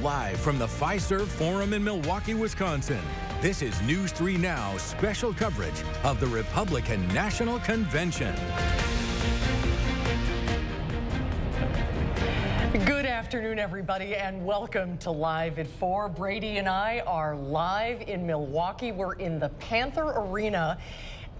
Live from the Fiserv Forum in Milwaukee, Wisconsin, this is News 3 Now special coverage of the Republican National Convention. Good afternoon, everybody, and welcome to Live at 4. Brady and I are live in Milwaukee. We're in the Panther Arena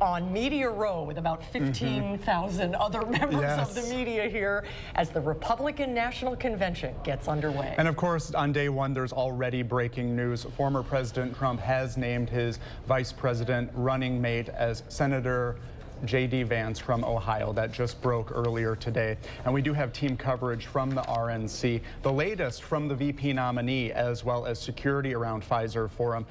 on Media Row with about 15,000 other members of the media here as the Republican National Convention gets underway. And of course, on day one, there's already breaking news. Former President Trump has named his vice president running mate as Senator J.D. Vance from Ohio. That just broke earlier today. And we do have team coverage from the RNC, the latest from the VP nominee, as well as security around Fiserv Forum.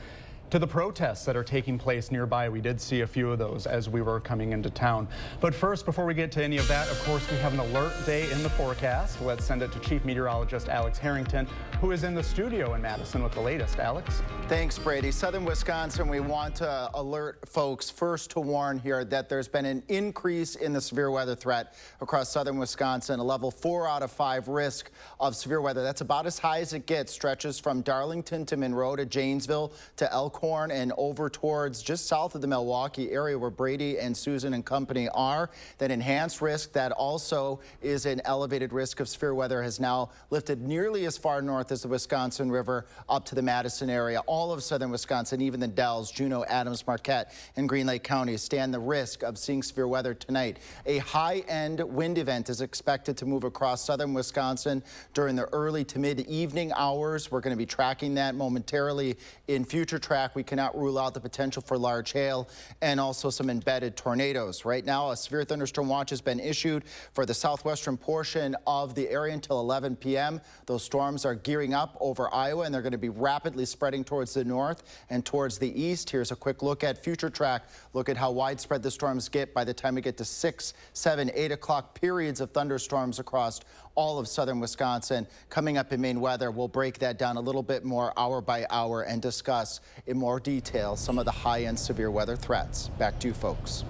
To the protests that are taking place nearby. We did see a few of those as we were coming into town. But first, before we get to any of that, of course, we have an alert day in the forecast. Let's send it to Chief Meteorologist Alex Harrington, who is in the studio in Madison with the latest. Alex? Thanks, Brady. Southern Wisconsin, we want to alert folks first to warn here that there's been an increase in the severe weather threat across southern Wisconsin, a level 4 out of 5 risk of severe weather. That's about as high as it gets, stretches from Darlington to Monroe to Janesville to Elkhorn and over towards just south of the Milwaukee area where Brady and Susan and company are. That enhanced risk that also is an elevated risk of severe weather has now lifted nearly as far north as the Wisconsin River up to the Madison area. All of southern Wisconsin, even the Dells, Juneau, Adams, Marquette, and Green Lake counties stand the risk of seeing severe weather tonight. A high-end wind event is expected to move across southern Wisconsin during the early to mid-evening hours. We're going to be tracking that momentarily in future track. We cannot rule out the potential for large hail and also some embedded tornadoes. Right now, a severe thunderstorm watch has been issued for the southwestern portion of the area until 11 p.m. Those storms are gearing up over Iowa, and they're going to be rapidly spreading towards the north and towards the east. Here's a quick look at future track. Look at how widespread the storms get by the time we get to 6, 7, 8 o'clock. Periods of thunderstorms across all of southern Wisconsin. Coming up in Maine weather, we'll break that down a little bit more hour by hour and discuss in more detail some of the high-end severe weather threats. Back to you, folks.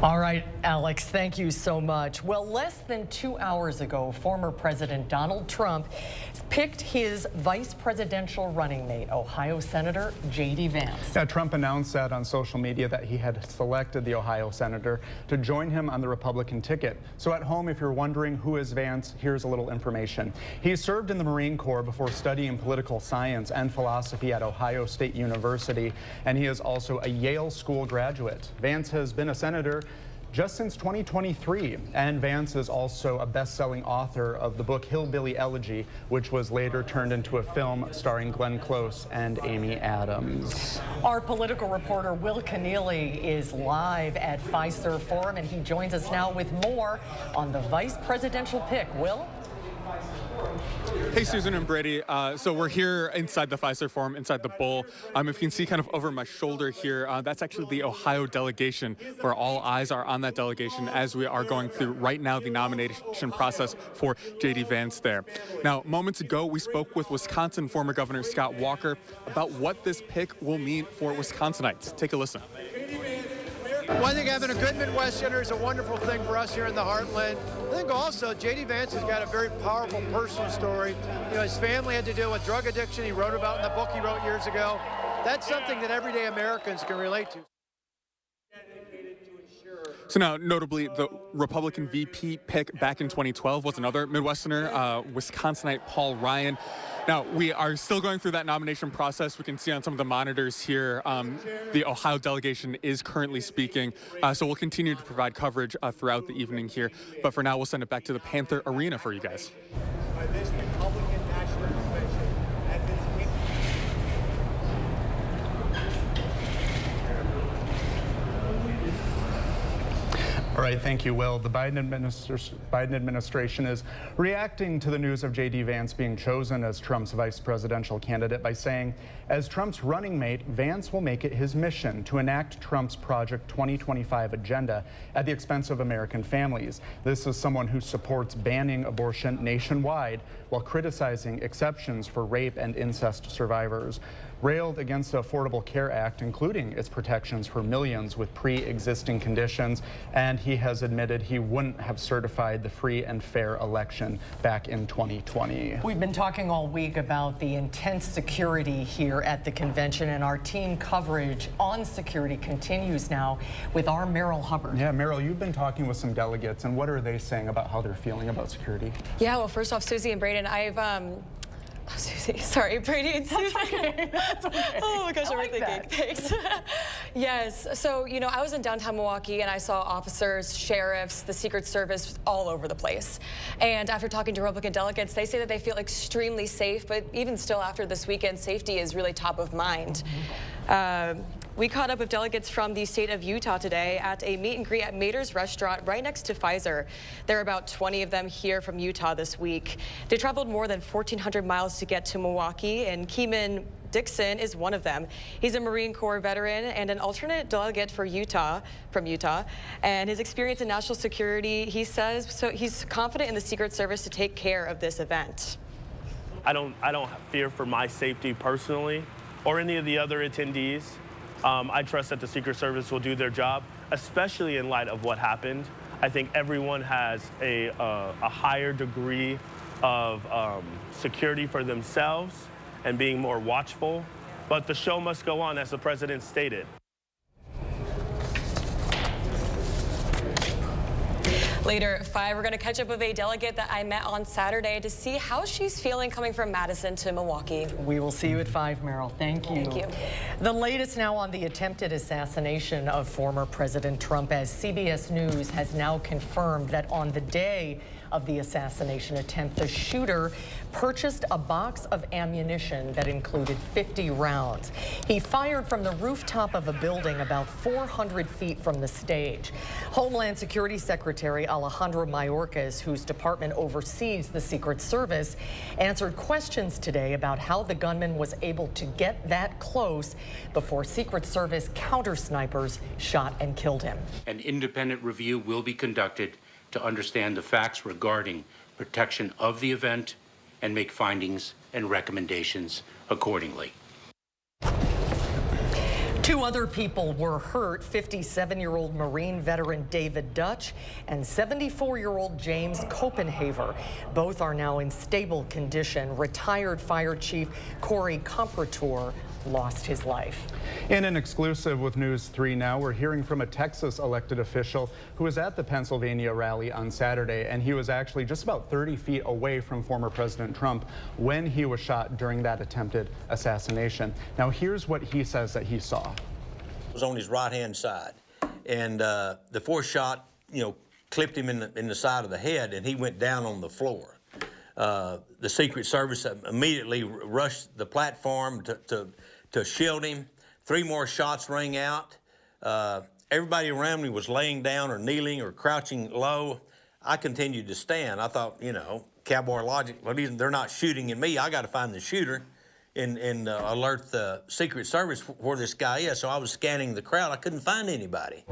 All right, Alex, thank you so much. Well, less than 2 hours ago, former President Donald Trump picked his vice presidential running mate, Ohio Senator J.D. Vance. Yeah, Trump announced that on social media that he had selected the Ohio senator to join him on the Republican ticket. So at home, if you're wondering who is Vance, here's a little information. He served in the Marine Corps before studying political science and philosophy at Ohio State University, and he is also a Yale School graduate. Vance has been a senator just since 2023, and Vance is also a best-selling author of the book Hillbilly Elegy, which was later turned into a film starring Glenn Close and Amy Adams. Our political reporter Will Keneally is live at Fiserv Forum, and he joins us now with more on the vice presidential pick. Will? Hey, Susan and Brady. So we're here inside the Fiserv Forum, inside the bowl. If you can see kind of over my shoulder here, that's actually the Ohio delegation, where all eyes are on that delegation as we are going through right now the nomination process for J.D. Vance there. Now, moments ago, we spoke with Wisconsin former Governor Scott Walker about what this pick will mean for Wisconsinites. Take a listen. Well, I think having a good Midwesterner is a wonderful thing for us here in the Heartland. I think also J.D. Vance has got a very powerful personal story. You know, his family had to deal with drug addiction. He wrote about in the book he wrote years ago. That's something that everyday Americans can relate to. So now, notably, the Republican VP pick back in 2012 was another Midwesterner, Wisconsinite Paul Ryan. Now, we are still going through that nomination process. We can see on some of the monitors here, the Ohio delegation is currently speaking. So we'll continue to provide coverage throughout the evening here. But for now, we'll send it back to the Panther Arena for you guys. All right, thank you, Will. The Biden administration is reacting to the news of J.D. Vance being chosen as Trump's vice presidential candidate by saying, as Trump's running mate, Vance will make it his mission to enact Trump's Project 2025 agenda at the expense of American families. This is someone who supports banning abortion nationwide while criticizing exceptions for rape and incest survivors. railed against the Affordable Care Act, including its protections for millions with pre-existing conditions, and he has admitted he wouldn't have certified the free and fair election back in 2020. We've been talking all week about the intense security here at the convention, and our team coverage on security continues now with our Merrill Hubbard. Yeah, Merrill, you've been talking with some delegates, and what are they saying about how they're feeling about security? Yeah, well, first off, Susie and Braden, Susie, sorry, Brady and Susie. That's okay. That's okay. Oh my gosh, I'm like thinking. Thanks. Yes, so, you know, I was in downtown Milwaukee and I saw officers, sheriffs, the Secret Service all over the place. And after talking to Republican delegates, they say that they feel extremely safe, but even still after this weekend, safety is really top of mind. We caught up with delegates from the state of Utah today at a meet and greet at Mater's Restaurant right next to Pfizer. There are about 20 of them here from Utah this week. They traveled more than 1,400 miles to get to Milwaukee, and Keeman Dixon is one of them. He's a Marine Corps veteran and an alternate delegate from Utah. And his experience in national security, he says, so he's confident in the Secret Service to take care of this event. I don't fear for my safety personally or any of the other attendees. I trust that the Secret Service will do their job, especially in light of what happened. I think everyone has a higher degree of security for themselves and being more watchful. But the show must go on, as the president stated. Later at 5, we're going to catch up with a delegate that I met on Saturday to see how she's feeling coming from Madison to Milwaukee. We will see you at 5, Merrill. Thank you. Thank you. The latest now on the attempted assassination of former President Trump, as CBS News has now confirmed that on the day of the assassination attempt, the shooter purchased a box of ammunition that included 50 rounds. He fired from the rooftop of a building about 400 feet from the stage. Homeland Security Secretary Alejandro Mayorkas, whose department oversees the Secret Service, answered questions today about how the gunman was able to get that close before Secret Service counter snipers shot and killed him. An independent review will be conducted to understand the facts regarding protection of the event and make findings and recommendations accordingly. 2 other people were hurt, 57-year-old Marine veteran David Dutch and 74-year-old James Copenhaver. Both are now in stable condition. Retired Fire Chief Corey Comprator lost his life. In an exclusive with News 3 Now, we're hearing from a Texas elected official who was at the Pennsylvania rally on Saturday, and he was actually just about 30 feet away from former President Trump when he was shot during that attempted assassination. Now, here's what he says that he saw. It was on his right-hand side, and the fourth shot, clipped him in the side of the head, and he went down on the floor. The Secret Service immediately rushed the platform to shield him. 3 more shots rang out. Everybody around me was laying down or kneeling or crouching low. I continued to stand. I thought, cowboy logic, well, they're not shooting at me. I got to find the shooter and alert the Secret Service where this guy is. So I was scanning the crowd. I couldn't find anybody.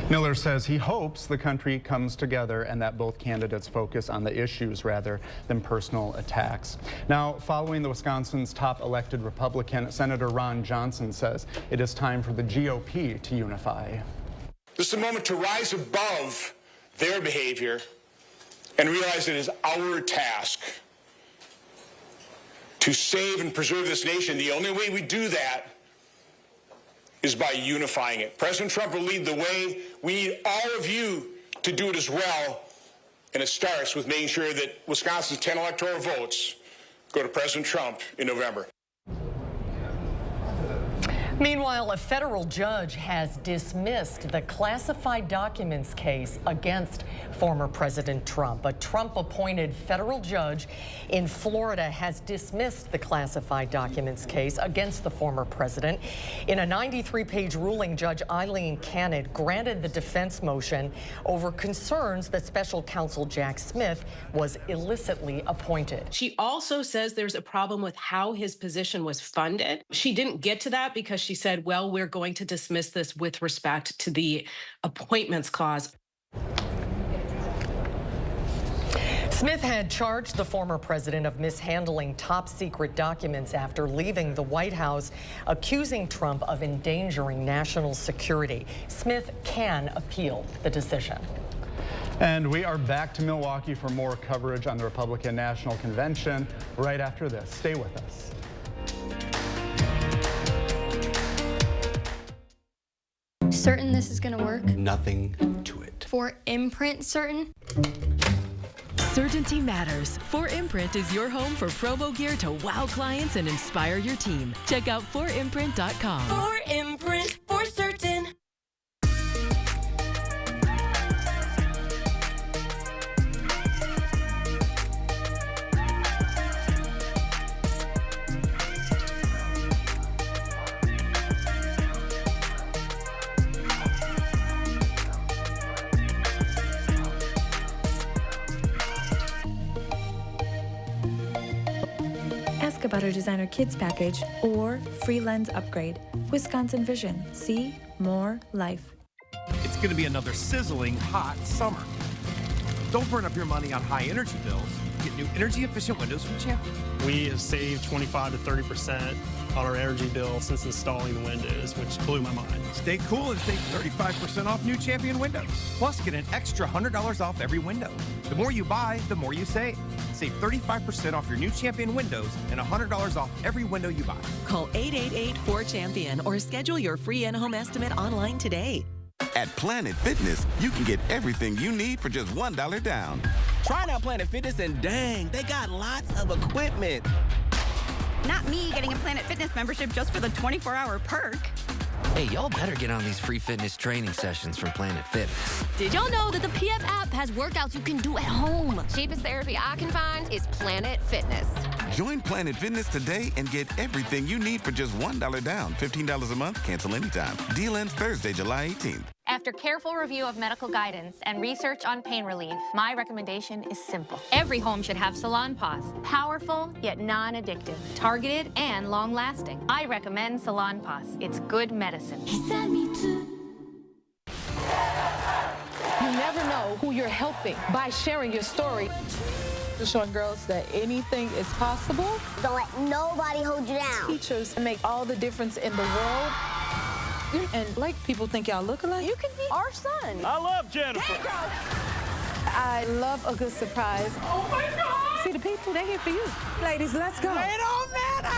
Miller says he hopes the country comes together and that both candidates focus on the issues rather than personal attacks. Now, following the Wisconsin's top elected Republican, Senator Ron Johnson says it is time for the GOP to unify. This is a moment to rise above their behavior and realize it is our task to save and preserve this nation. The only way we do that is by unifying it. President Trump will lead the way. We need all of you to do it as well. And it starts with making sure that Wisconsin's 10 electoral votes go to President Trump in November. Meanwhile, a federal judge has dismissed the classified documents case against former President Trump. A Trump-appointed federal judge in Florida has dismissed the classified documents case against the former president. In a 93-page ruling, Judge Eileen Cannon granted the defense motion over concerns that special counsel Jack Smith was illicitly appointed. She also says there's a problem with how his position was funded. She didn't get to that because she said, well, we're going to dismiss this with respect to the appointments clause. Smith had charged the former president of mishandling top secret documents after leaving the White House, accusing Trump of endangering national security. Smith can appeal the decision. And we are back to Milwaukee for more coverage on the Republican National Convention right after this. Stay with us. Certain this is gonna work? Nothing to it. For imprint certain? Certainty matters. 4imprint is your home for promo gear to wow clients and inspire your team. Check out 4imprint.com. 4imprint, for certain. About our designer kids package or free lens upgrade. Wisconsin Vision. See more life. It's going to be another sizzling hot summer. Don't burn up your money on high energy bills. Get new energy efficient windows from Champion. We have saved 25 to 30% on our energy bill since installing the windows, which blew my mind. Stay cool and save 35% off new Champion windows. Plus, get an extra $100 off every window. The more you buy, the more you save. Save 35% off your new Champion windows and $100 off every window you buy. Call 888-4CHAMPION or schedule your free in-home estimate online today. At Planet Fitness, you can get everything you need for just $1 down. Try out Planet Fitness and dang, they got lots of equipment. Not me getting a Planet Fitness membership just for the 24-hour perk. Hey, y'all better get on these free fitness training sessions from Planet Fitness. Did y'all know that the PF app has workouts you can do at home? Cheapest therapy I can find is Planet Fitness. Join Planet Fitness today and get everything you need for just $1 down. $15 a month, cancel anytime. Deal ends Thursday, July 18th. After careful review of medical guidance and research on pain relief, my recommendation is simple. Every home should have Salon Paws. Powerful, yet non-addictive. Targeted and long-lasting. I recommend Salon Paws. It's good medicine. He said me too. You never know who you're helping by sharing your story. Showing girls that anything is possible. Don't let nobody hold you down. Teachers make all the difference in the world. And like people think y'all look alike. You can be our son. I love Jennifer. I love a good surprise. Oh my God! See the people, they're here for you. Ladies, let's go. It don't matter.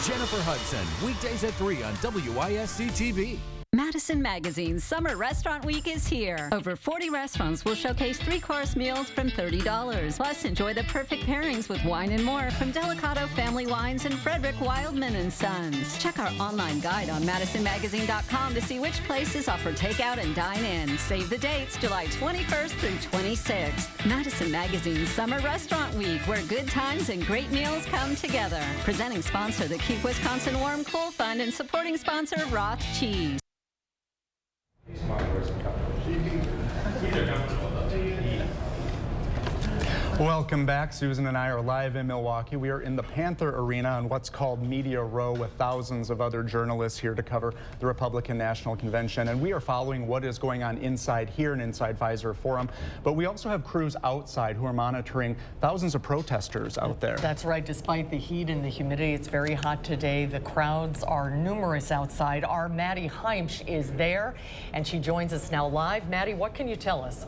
Jennifer Hudson, weekdays at 3 on WISC-TV. Madison Magazine's Summer Restaurant Week is here. Over 40 restaurants will showcase 3-course meals from $30. Plus, enjoy the perfect pairings with wine and more from Delicato Family Wines and Frederick Wildman & Sons. Check our online guide on MadisonMagazine.com to see which places offer takeout and dine-in. Save the dates, July 21st through 26th. Madison Magazine's Summer Restaurant Week, where good times and great meals come together. Presenting sponsor, the Keep Wisconsin Warm Cool Fund, and supporting sponsor, Roth Cheese. Welcome back. Susan and I are live in Milwaukee. We are in the Panther Arena on what's called Media Row with thousands of other journalists here to cover the Republican National Convention. And we are following what is going on inside here and inside Pfizer Forum. But we also have crews outside who are monitoring thousands of protesters out there. That's right. Despite the heat and the humidity, it's very hot today. The crowds are numerous outside. Our Maddie Heimsch is there, and she joins us now live. Maddie, what can you tell us?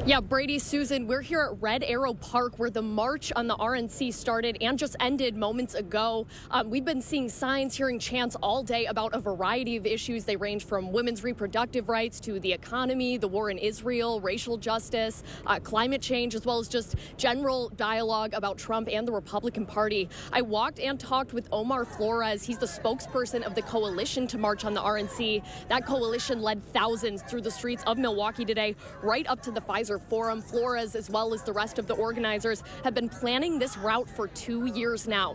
Yeah, Brady, Susan, we're here at Red Arrow Park where the march on the RNC started and just ended moments ago. We've been seeing signs, hearing chants all day about a variety of issues. They range from women's reproductive rights to the economy, the war in Israel, racial justice, climate change, as well as just general dialogue about Trump and the Republican Party. I walked and talked with Omar Flores. He's the spokesperson of the coalition to march on the RNC. That coalition led thousands through the streets of Milwaukee today, right up to the Pfizer Forum. Flores, as well as the rest of the organizers, have been planning this route for 2 years now.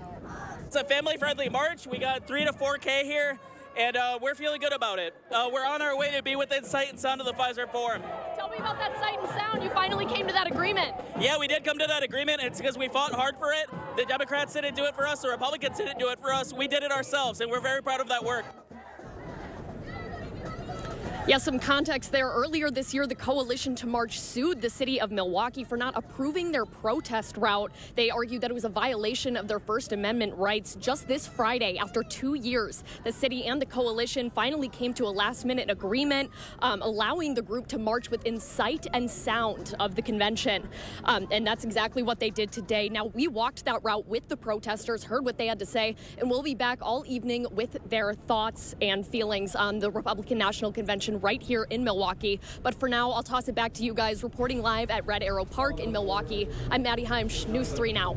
It's a family-friendly march. We got 3 to 4K here, and we're feeling good about it. We're on our way to be within sight and sound of the Pfizer Forum. Tell me about that sight and sound. You finally came to that agreement. Yeah, we did come to that agreement, and it's because we fought hard for it. The Democrats didn't do it for us. The Republicans didn't do it for us. We did it ourselves, and we're very proud of that work. Yeah, some context there. Earlier this year, the Coalition to March sued the city of Milwaukee for not approving their protest route. They argued that it was a violation of their First Amendment rights. Just this Friday, after 2 years, the city and the coalition finally came to a last-minute agreement, allowing the group to march within sight and sound of the convention. And that's exactly what they did today. Now, we walked that route with the protesters, heard what they had to say, and we'll be back all evening with their thoughts and feelings on the Republican National Convention right here in Milwaukee. But for now, I'll toss it back to you guys reporting live at Red Arrow Park in Milwaukee. I'm Maddie Heimsch, News 3 Now.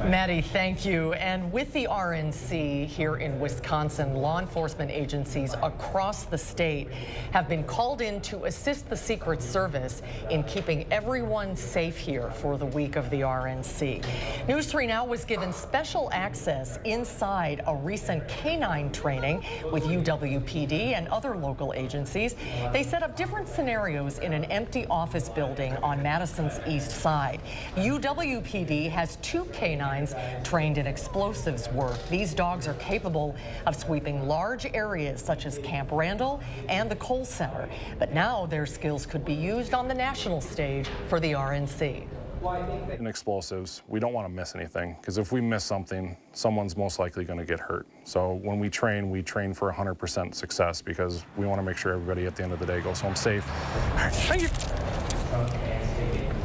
Maddie, thank you. And with the RNC here in Wisconsin, law enforcement agencies across the state have been called in to assist the Secret Service in keeping everyone safe here for the week of the RNC. News 3 Now was given special access inside a recent canine training with UWPD and other local agencies. They set up different scenarios in an empty office building on Madison's east side. UWPD has 2 canines trained in explosives work. These dogs are capable of sweeping large areas such as Camp Randall and the Cole Center. But now their skills could be used on the national stage for the RNC. In explosives, we don't want to miss anything, because if we miss something, someone's most likely going to get hurt. So when we train for 100% success, because we want to make sure everybody at the end of the day goes home safe.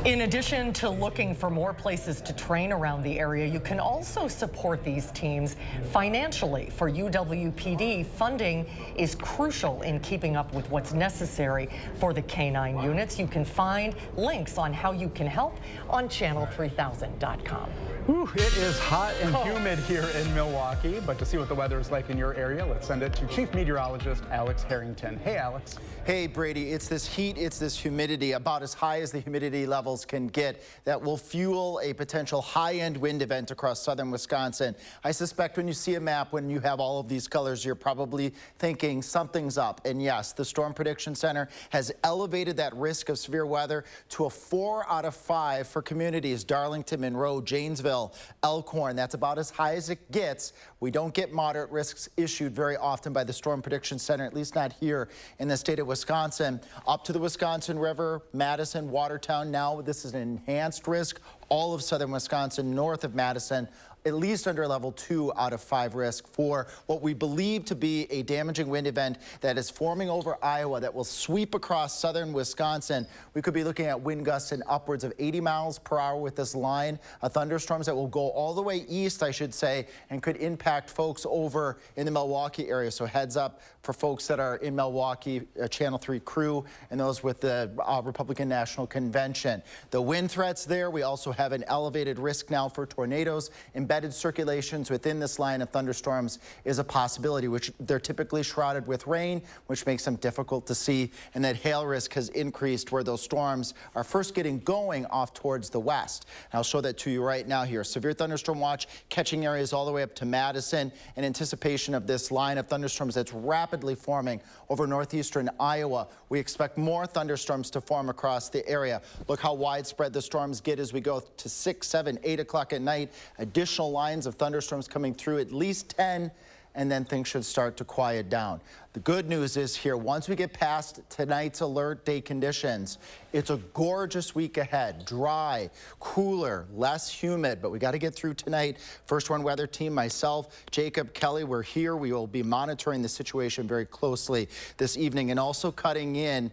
In addition to looking for more places to train around the area, you can also support these teams financially. For UWPD, funding is crucial in keeping up with what's necessary for the canine units. You can find links on how you can help on channel3000.com. Whew, it is hot and humid here in Milwaukee, but to see what the weather is like in your area, let's send it to Chief Meteorologist Alex Harrington. Hey, Alex. Hey, Brady, it's this heat, it's this humidity, about as high as the humidity levels can get, that will fuel a potential high-end wind event across southern Wisconsin. I suspect when you see a map, when you have all of these colors, you're probably thinking something's up. And yes, the Storm Prediction Center has elevated that risk of severe weather to a 4 out of 5 for communities Darlington, Monroe, Janesville, Elkhorn. That's about as high as it gets. We don't get moderate risks issued very often by the Storm Prediction Center, at least not here in the state of Wisconsin. Up to the Wisconsin River, Madison, Watertown. Now this is an enhanced risk. All of southern Wisconsin, north of Madison, at least under level 2 out of 5 risk for what we believe to be a damaging wind event that is forming over Iowa that will sweep across southern Wisconsin. We could be looking at wind gusts in upwards of 80 miles per hour with this line of thunderstorms that will go all the way east, I should say, and could impact folks over in the Milwaukee area. So heads up for folks that are in Milwaukee, Channel 3 crew, and those with the Republican National Convention. The wind threats there, we also have an elevated risk now for tornadoes. Embedded circulations within this line of thunderstorms is a possibility, which they're typically shrouded with rain, which makes them difficult to see. And that hail risk has increased where those storms are first getting going off towards the west. And I'll show that to you right now here. Severe thunderstorm watch catching areas all the way up to Madison in anticipation of this line of thunderstorms that's rapidly forming over northeastern Iowa. We expect more thunderstorms to form across the area. Look how widespread the storms get as we go to 6, 7, 8 o'clock at night. Additional lines of thunderstorms coming through, at least 10, and then things should start to quiet down. The good news is here, once we get past tonight's alert day conditions, it's a gorgeous week ahead. Dry, cooler, less humid, but we got to get through tonight. First One Weather Team, myself, Jacob, Kelly, we're here. We will be monitoring the situation very closely this evening and also cutting in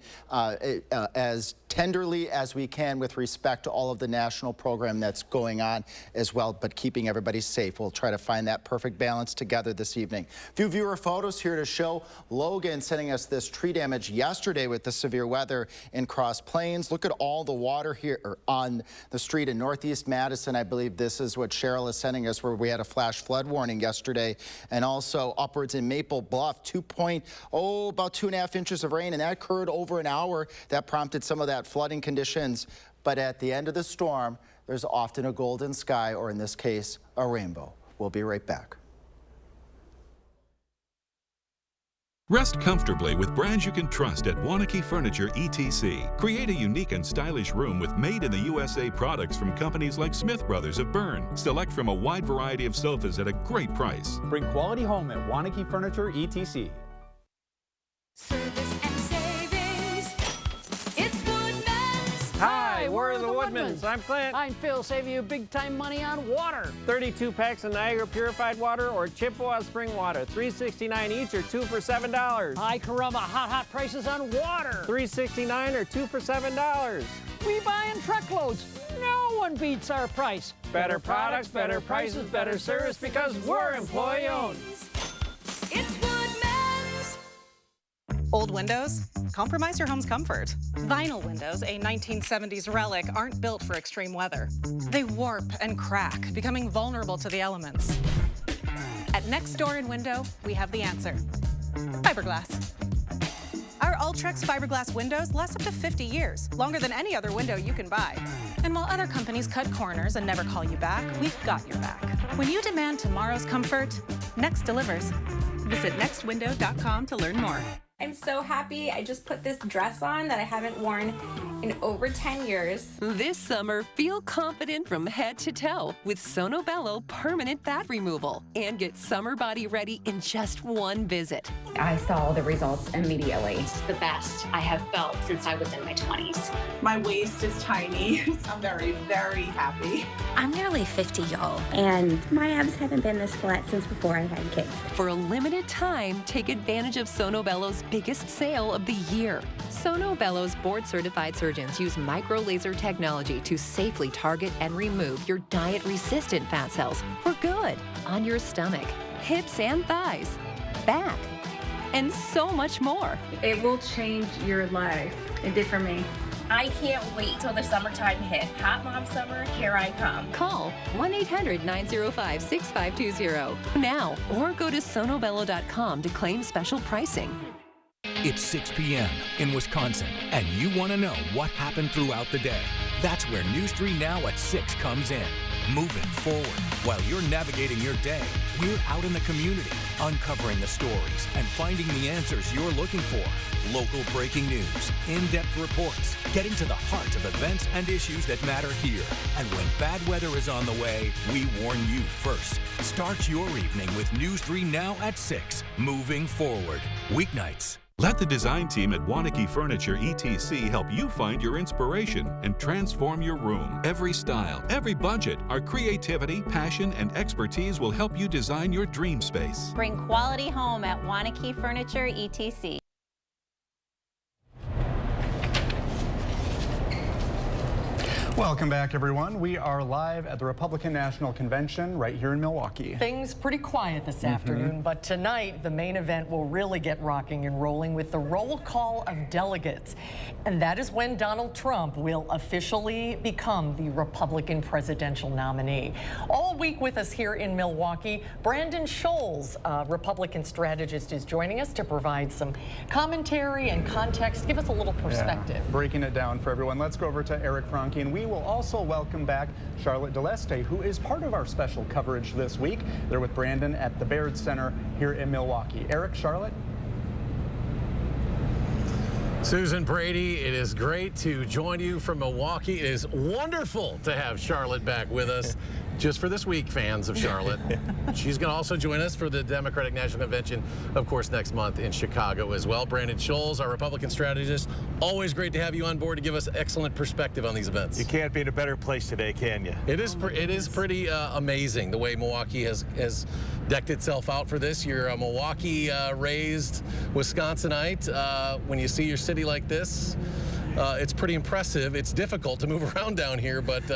as tenderly as we can with respect to all of the national program that's going on as well, but keeping everybody safe. We'll try to find that perfect balance together this evening. A few viewer photos here to show Logan sending us this tree damage yesterday with the severe weather in Cross Plains. Look at all the water here on the street in northeast Madison. I believe this is what Cheryl is sending us, where we had a flash flood warning yesterday, and also upwards in Maple Bluff, about 2.5 inches of rain, and that occurred over an hour. That prompted some of that flooding conditions. But at the end of the storm, there's often a golden sky, or in this case, a rainbow. We'll be right back. Rest comfortably with brands you can trust at Wanakee Furniture ETC. Create a unique and stylish room with made-in-the-USA products from companies like Smith Brothers of Bern. Select from a wide variety of sofas at a great price. Bring quality home at Wanakee Furniture ETC. Service and savings. It's Woodman's. Hi, we're the Woodmans. I'm Clint. I'm Phil, saving you big time money on water. 32 packs of Niagara purified water or Chippewa spring water. $3.69 each or 2 for $7. Hi, Caramba, hot prices on water. $3.69 or 2 for $7. We buy in truckloads. No one beats our price. Better products, better prices, better service because we're employee owned. It's Woodman's. Old windows? Compromise your home's comfort. Vinyl windows, a 1970s relic, aren't built for extreme weather. They warp and crack, becoming vulnerable to the elements. At Next Door & Window, we have the answer. Fiberglass. Our Ultrex fiberglass windows last up to 50 years, longer than any other window you can buy. And while other companies cut corners and never call you back, we've got your back. When you demand tomorrow's comfort, Next delivers. Visit nextwindow.com to learn more. I'm so happy. I just put this dress on that I haven't worn in over 10 years. This summer, feel confident from head to toe with Sono Bello Permanent Fat Removal and get summer body ready in just one visit. I saw the results immediately. It's the best I have felt since I was in my 20s. My waist is tiny. I'm very, very happy. I'm nearly 50, y'all, and my abs haven't been this flat since before I had kids. For a limited time, take advantage of Sono Bello's biggest sale of the year. Sono Bello's board-certified surgeons use micro-laser technology to safely target and remove your diet-resistant fat cells for good on your stomach, hips and thighs, back, and so much more. It will change your life. It did for me. I can't wait till the summertime hit. Hot Mom Summer, here I come. Call 1-800-905-6520 now or go to sonobello.com to claim special pricing. It's 6 p.m. in Wisconsin, and you want to know what happened throughout the day. That's where News 3 Now at 6 comes in. Moving forward. While you're navigating your day, we're out in the community, uncovering the stories and finding the answers you're looking for. Local breaking news, in-depth reports, getting to the heart of events and issues that matter here. And when bad weather is on the way, we warn you first. Start your evening with News 3 Now at 6. Moving forward. Weeknights. Let the design team at Wanakee Furniture ETC help you find your inspiration and transform your room. Every style, every budget, our creativity, passion, and expertise will help you design your dream space. Bring quality home at Wanakee Furniture ETC. Welcome back, everyone. We are live at the Republican National Convention right here in Milwaukee. Things pretty quiet this afternoon, but tonight the main event will really get rocking and rolling with the roll call of delegates. And that is when Donald Trump will officially become the Republican presidential nominee. All week with us here in Milwaukee, Brandon Scholes, Republican strategist, is joining us to provide some commentary and context. Give us a little perspective. Yeah, breaking it down for everyone. Let's go over to Eric Franke, and we will also welcome back Charlotte DeLeste, who is part of our special coverage this week. They're with Brandon at the Baird Center here in Milwaukee. Eric, Charlotte? Susan, Brady, it is great to join you from Milwaukee. It is wonderful to have Charlotte back with us. Just for this week, fans of Charlotte. She's going to also join us for the Democratic National Convention, of course, next month in Chicago as well. Brandon Scholes, our Republican strategist. Always great to have you on board to give us excellent perspective on these events. You can't be in a better place today, can you? It is pretty amazing the way Milwaukee has decked itself out for this. You're a Milwaukee-raised Wisconsinite. When you see your city like this, it's pretty impressive. It's difficult to move around down here, but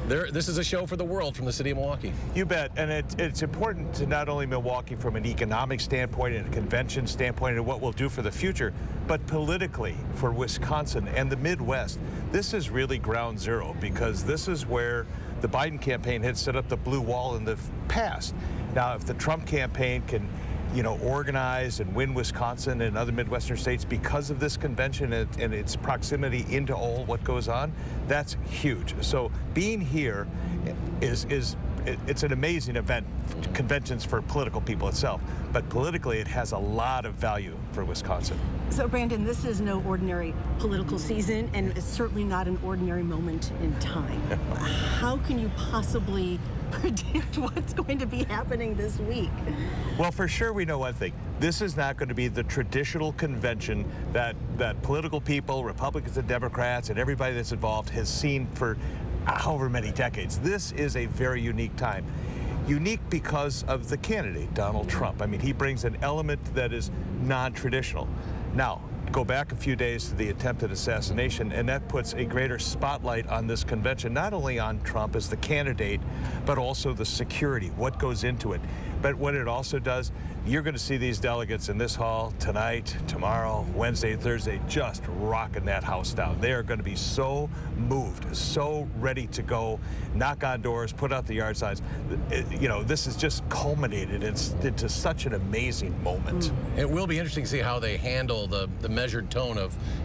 this is a show for the world from the city of Milwaukee. You bet, and it's important to not only Milwaukee from an economic standpoint and a convention standpoint and what we'll do for the future, but politically for Wisconsin and the Midwest. This is really ground zero because this is where the Biden campaign had set up the blue wall in the past. Now, if the Trump campaign can organize and win Wisconsin and other Midwestern states because of this convention and its proximity into all what goes on, that's huge. So being here it's an amazing event, conventions for political people itself, but politically it has a lot of value for Wisconsin. So Brandon, this is no ordinary political season, and it's certainly not an ordinary moment in time. How can you possibly predict what's going to be happening this week? Well, for sure we know one thing. This is not going to be the traditional convention that political people, Republicans and Democrats, and everybody that's involved has seen for however many decades. This is a very unique time. Unique because of the candidate, Donald Trump. I mean, he brings an element that is non-traditional. Now, go back a few days to the attempted assassination, and that puts a greater spotlight on this convention, not only on Trump as the candidate, but also the security, what goes into it. But what it also does, you're going to see these delegates in this hall tonight, tomorrow, Wednesday, Thursday, just rocking that house down. They are going to be so moved, so ready to go, knock on doors, put out the yard signs. You know, this is just culminated into such an amazing moment. It will be interesting to see how they handle the measured tone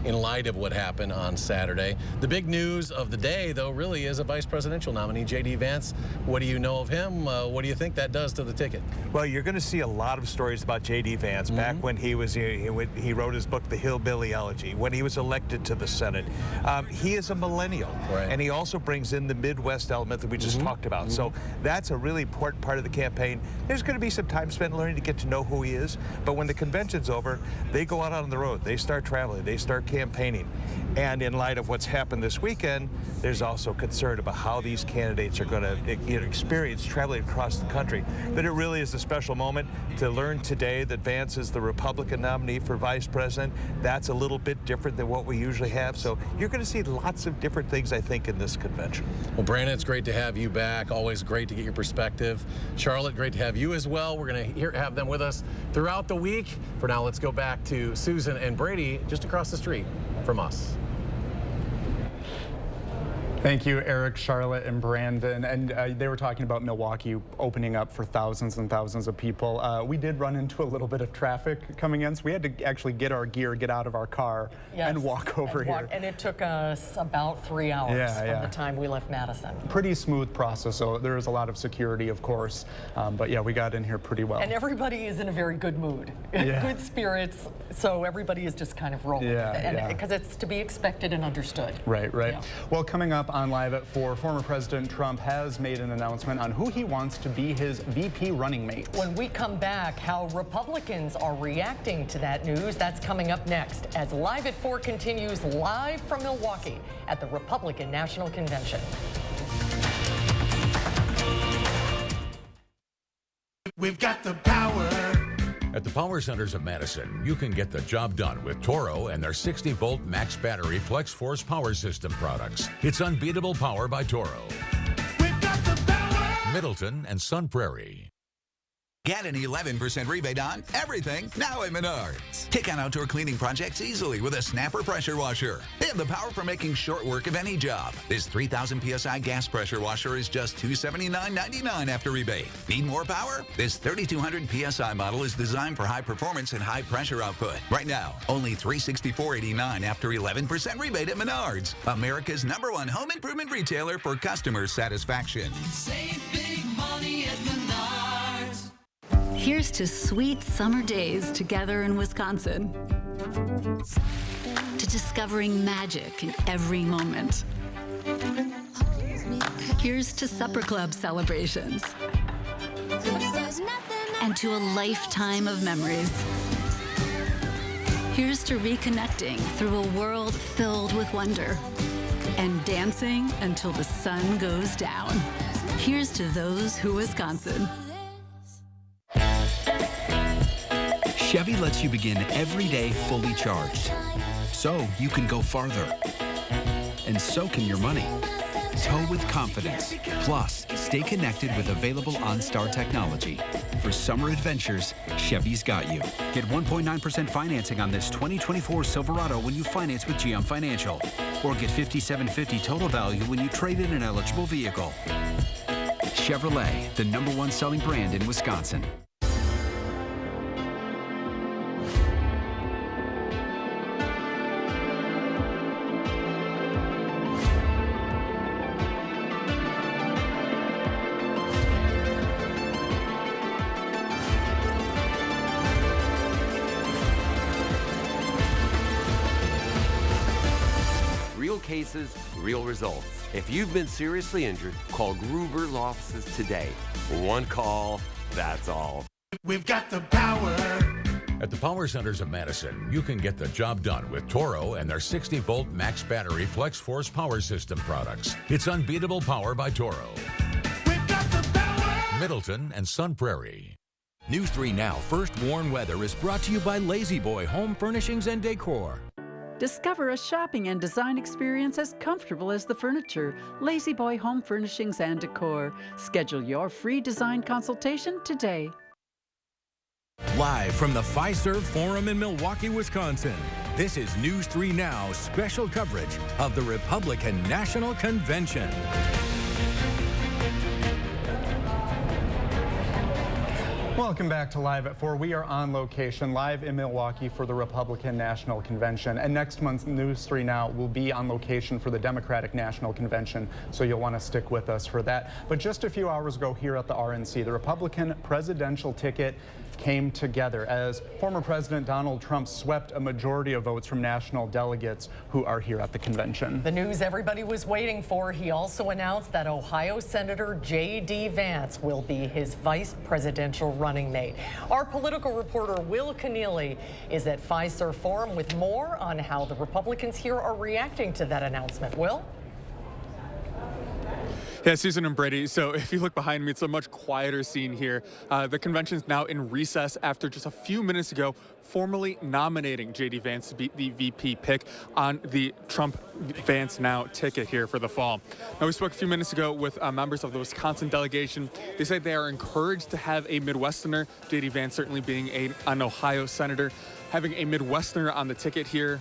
in light of what happened on Saturday. The big news of the day, though, really is a vice presidential nominee, J.D. Vance. What do you know of him? What do you think that does to the ticket? Well, you're going to see a lot of stories about J.D. Vance back when he wrote his book, The Hillbilly Elegy, when he was elected to the Senate. He is a millennial, and he also brings in the Midwest element that we just talked about. So that's a really important part of the campaign. There's going to be some time spent learning to get to know who he is, but when the convention's over, they go out on the road, they start traveling, they start campaigning. And in light of what's happened this weekend, there's also concern about how these candidates are going to experience traveling across the country. But it really is a special moment to learn today that Vance is the Republican nominee for vice president. That's a little bit different than what we usually have. So you're going to see lots of different things, I think, in this convention. Well, Brandon, it's great to have you back. Always great to get your perspective. Charlotte, great to have you as well. We're going to have them with us throughout the week. For now, let's go back to Susan and Brady just across the street from us. Thank you, Eric, Charlotte, and Brandon. And they were talking about Milwaukee opening up for thousands and thousands of people. We did run into a little bit of traffic coming in, so we had to actually get our gear, get out of our car, and walk over here. And it took us about 3 hours from the time we left Madison. Pretty smooth process, so there is a lot of security, of course. But yeah, we got in here pretty well. And everybody is in a very good mood, good spirits, so everybody is just kind of rolling with it. Because it's to be expected and understood. Right. Well, coming up on Live at 4, former President Trump has made an announcement on who he wants to be his VP running mate. When we come back, how Republicans are reacting to that news, that's coming up next as Live at 4 continues live from Milwaukee at the Republican National Convention. We've got the power. At the Power Centers of Madison, you can get the job done with Toro and their 60-volt max battery flex force power system products. It's unbeatable power by Toro. We've got the power. Middleton and Sun Prairie. Get an 11% rebate on everything now at Menards. Take on outdoor cleaning projects easily with a Snapper pressure washer. They have the power for making short work of any job. This 3,000 PSI gas pressure washer is just $279.99 after rebate. Need more power? This 3,200 PSI model is designed for high performance and high pressure output. Right now, only $364.89 after 11% rebate at Menards, America's #1 home improvement retailer for customer satisfaction. Save big money at Menards. Here's to sweet summer days together in Wisconsin. To discovering magic in every moment. Here's to supper club celebrations. And to a lifetime of memories. Here's to reconnecting through a world filled with wonder. And dancing until the sun goes down. Here's to those who Wisconsin. Chevy lets you begin every day fully charged, so you can go farther. And so can your money. Tow with confidence. Plus, stay connected with available OnStar technology. For summer adventures, Chevy's got you. Get 1.9% financing on this 2024 Silverado when you finance with GM Financial. Or get $5,750 total value when you trade in an eligible vehicle. Chevrolet, the #1 selling brand in Wisconsin. Real cases, real results. If you've been seriously injured, call Gruber Law Offices today. One call, that's all. We've got the power. At the Power Centers of Madison, you can get the job done with Toro and their 60-volt max battery flex force power system products. It's unbeatable power by Toro. We've got the power. Middleton and Sun Prairie. News 3 Now First Warn Weather is brought to you by Lazy Boy Home Furnishings and Decor. Discover a shopping and design experience as comfortable as the furniture. Lazy Boy Home Furnishings and Decor. Schedule your free design consultation today. Live from the Fiserv Forum in Milwaukee, Wisconsin, this is News 3 Now special coverage of the Republican National Convention. Welcome back to Live at 4. We are on location live in Milwaukee for the Republican National Convention. And next month's News 3 Now will be on location for the Democratic National Convention. So you'll want to stick with us for that. But just a few hours ago here at the RNC, the Republican presidential ticket came together as former President Donald Trump swept a majority of votes from national delegates who are here at the convention. The news everybody was waiting for. He also announced that Ohio Senator J.D. Vance will be his vice presidential running mate. Our political reporter Will Keneally is at Fiserv Forum with more on how the Republicans here are reacting to that announcement. Will? Yeah, Susan and Brady. So if you look behind me, it's a much quieter scene here. The convention's now in recess after just a few minutes ago formally nominating J.D. Vance to be the VP pick on the Trump-Vance Now ticket here for the fall. Now, we spoke a few minutes ago with members of the Wisconsin delegation. They said they are encouraged to have a Midwesterner, J.D. Vance certainly being an Ohio senator, having a Midwesterner on the ticket here,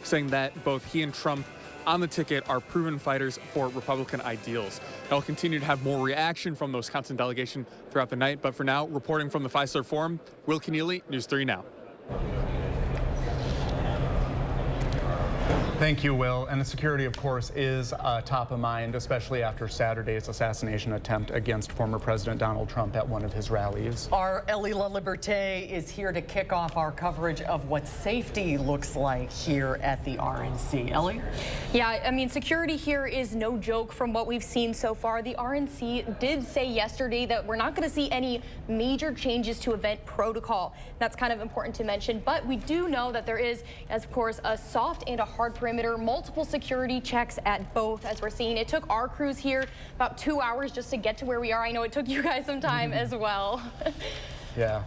saying that both he and Trump on the ticket are proven fighters for Republican ideals. I'll continue to have more reaction from the Wisconsin delegation throughout the night, but for now, reporting from the Fiserv Forum, Will Keneally, News 3 Now. Thank you, Will. And the security, of course, is top of mind, especially after Saturday's assassination attempt against former President Donald Trump at one of his rallies. Our Ellie La Liberté is here to kick off our coverage of what safety looks like here at the RNC. Ellie? Yeah, I mean, security here is no joke from what we've seen so far. The RNC did say yesterday that we're not going to see any major changes to event protocol. That's kind of important to mention, but we do know that there is, of course, a soft and a hard perimeter, multiple security checks at both, as we're seeing. It took our crews here about 2 hours just to get to where we are. I know it took you guys some time as well. Yeah.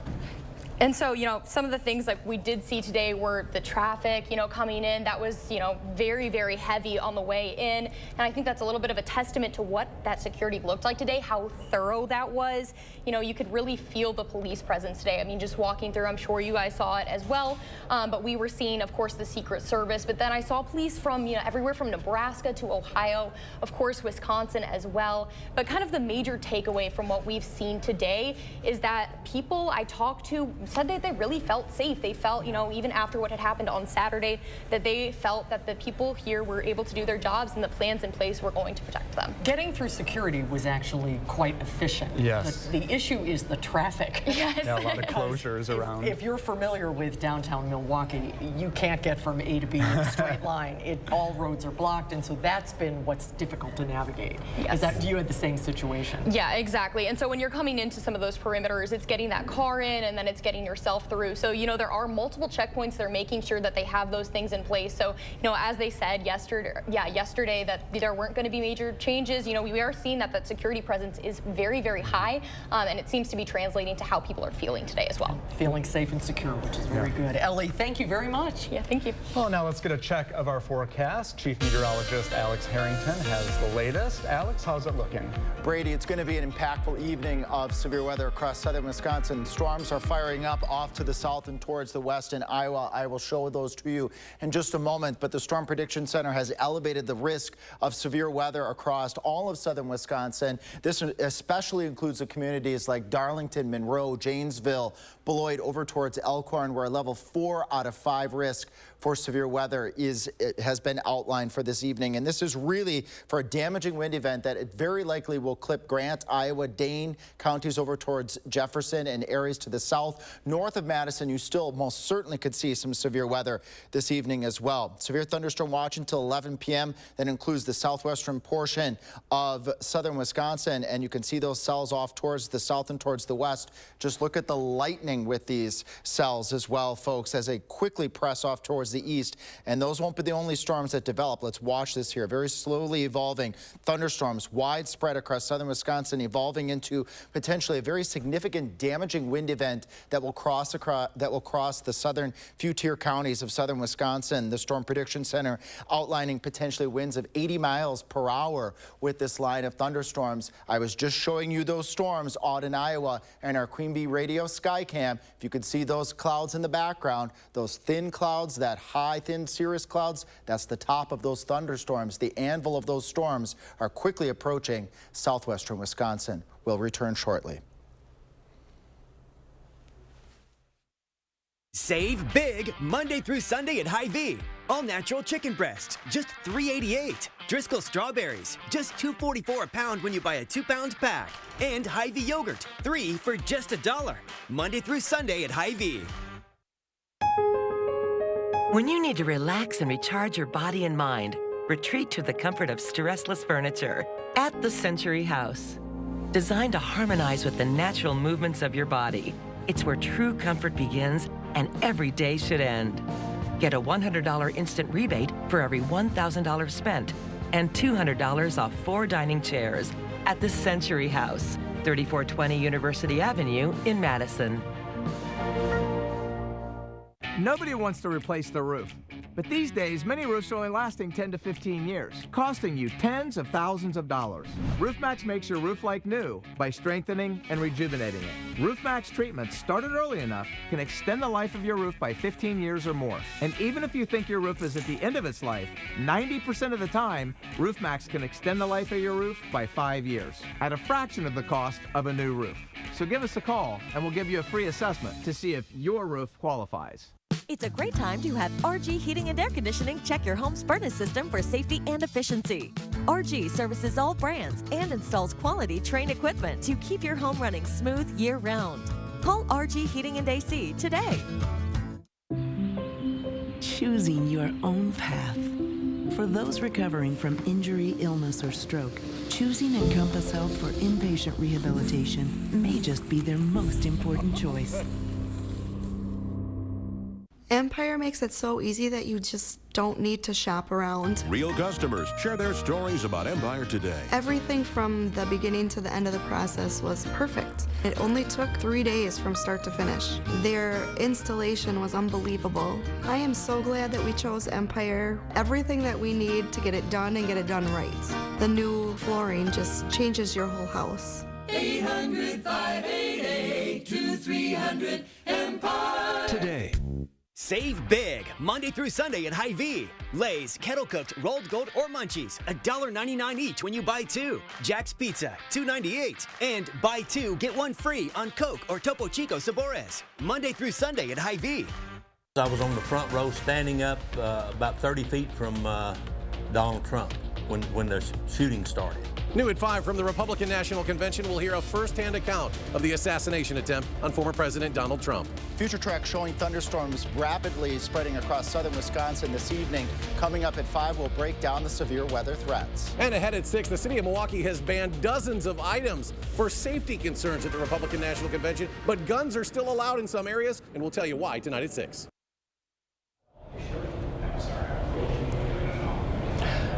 And so, you know, some of the things like we did see today were the traffic, you know, coming in. That was, you know, very, very heavy on the way in. And I think that's a little bit of a testament to what that security looked like today, how thorough that was. You know, you could really feel the police presence today. I mean, just walking through, I'm sure you guys saw it as well. But we were seeing, of course, the Secret Service. But then I saw police from, you know, everywhere from Nebraska to Ohio, of course, Wisconsin as well. But kind of the major takeaway from what we've seen today is that people I talked to said that they really felt safe. They felt, you know, even after what had happened on Saturday, that they felt that the people here were able to do their jobs and the plans in place were going to protect them. Getting through security was actually quite efficient. Yes. The issue is the traffic. Yes. Yeah, a lot of closures around. If you're familiar with downtown Milwaukee, you can't get from A to B in a straight line. All roads are blocked, and so that's been what's difficult to navigate. Yes. You had the same situation? Yeah, exactly. And so when you're coming into some of those perimeters, it's getting that car in and then it's getting yourself through. So, you know, there are multiple checkpoints. They're making sure that they have those things in place. So, you know, as they said yesterday that there weren't going to be major changes, you know, we are seeing that security presence is very, very high. And it seems to be translating to how people are feeling today as well. Feeling safe and secure, which is very good. Ellie, thank you very much. Yeah, thank you. Well, now let's get a check of our forecast. Chief Meteorologist Alex Harrington has the latest. Alex, how's it looking? Brady, it's going to be an impactful evening of severe weather across southern Wisconsin. Storms are firing up off to the south and towards the west in Iowa. I will show those to you in just a moment, but the Storm Prediction Center has elevated the risk of severe weather across all of southern Wisconsin. This especially includes the communities like Darlington, Monroe, Janesville, Beloit, over towards Elkhorn, where a level 4 out of 5 risk for severe weather has been outlined for this evening. And this is really for a damaging wind event that it very likely will clip Grant, Iowa, Dane counties over towards Jefferson and areas to the south. North of Madison, you still most certainly could see some severe weather this evening as well. Severe thunderstorm watch until 11 p.m. That includes the southwestern portion of southern Wisconsin, and you can see those cells off towards the south and towards the west. Just look at the lightning with these cells as well, folks, as they quickly press off towards the east. And those won't be the only storms that develop. Let's watch this here. Very slowly evolving thunderstorms widespread across southern Wisconsin, evolving into potentially a very significant damaging wind event that will cross the southern few tier counties of southern Wisconsin. The Storm Prediction Center outlining potentially winds of 80 miles per hour with this line of thunderstorms. I was just showing you those storms out in Iowa and our Queen Bee Radio Skycam. If you could see those clouds in the background, those thin clouds, that high, thin cirrus clouds, that's the top of those thunderstorms. The anvil of those storms are quickly approaching southwestern Wisconsin. We'll return shortly. Save big Monday through Sunday at Hy-Vee. All natural chicken breasts, just $3.88. Driscoll strawberries, just $2.44 a pound when you buy a 2-pound pack. And Hy-Vee yogurt, 3 for just $1. Monday through Sunday at Hy-Vee. When you need to relax and recharge your body and mind, retreat to the comfort of stressless furniture at the Century House. Designed to harmonize with the natural movements of your body, it's where true comfort begins and every day should end. Get a $100 instant rebate for every $1,000 spent and $200 off 4 dining chairs at the Century House, 3420 University Avenue in Madison. Nobody wants to replace the roof, but these days many roofs are only lasting 10 to 15 years, costing you tens of thousands of dollars. RoofMax makes your roof like new by strengthening and rejuvenating it. RoofMax treatments, started early enough, can extend the life of your roof by 15 years or more. And even if you think your roof is at the end of its life, 90% of the time, RoofMax can extend the life of your roof by 5 years at a fraction of the cost of a new roof. So give us a call and we'll give you a free assessment to see if your roof qualifies. It's a great time to have RG Heating and Air Conditioning check your home's furnace system for safety and efficiency. RG services all brands and installs quality Trane equipment to keep your home running smooth year-round. Call RG Heating and AC today. Choosing your own path. For those recovering from injury, illness, or stroke, choosing Encompass Health for inpatient rehabilitation may just be their most important choice. Empire makes it so easy that you just don't need to shop around. Real customers share their stories about Empire today. Everything from the beginning to the end of the process was perfect. It only took 3 days from start to finish. Their installation was unbelievable. I am so glad that we chose Empire. Everything that we need to get it done and get it done right. The new flooring just changes your whole house. 800-588-2300 Empire. Today. Save big Monday through Sunday at Hy-Vee. Lay's, kettle cooked, rolled goat, or munchies, $1.99 each when you buy 2. Jack's Pizza, $2.98. And buy 2, get 1 free on Coke or Topo Chico Sabores. Monday through Sunday at Hy-Vee. I was on the front row standing up about 30 feet from Donald Trump when the shooting started. New at 5 from the Republican National Convention, we'll hear a first-hand account of the assassination attempt on former President Donald Trump. Future track showing thunderstorms rapidly spreading across southern Wisconsin this evening. Coming up at 5, we'll break down the severe weather threats. And ahead at 6, the city of Milwaukee has banned dozens of items for safety concerns at the Republican National Convention, but guns are still allowed in some areas, and we'll tell you why tonight at 6.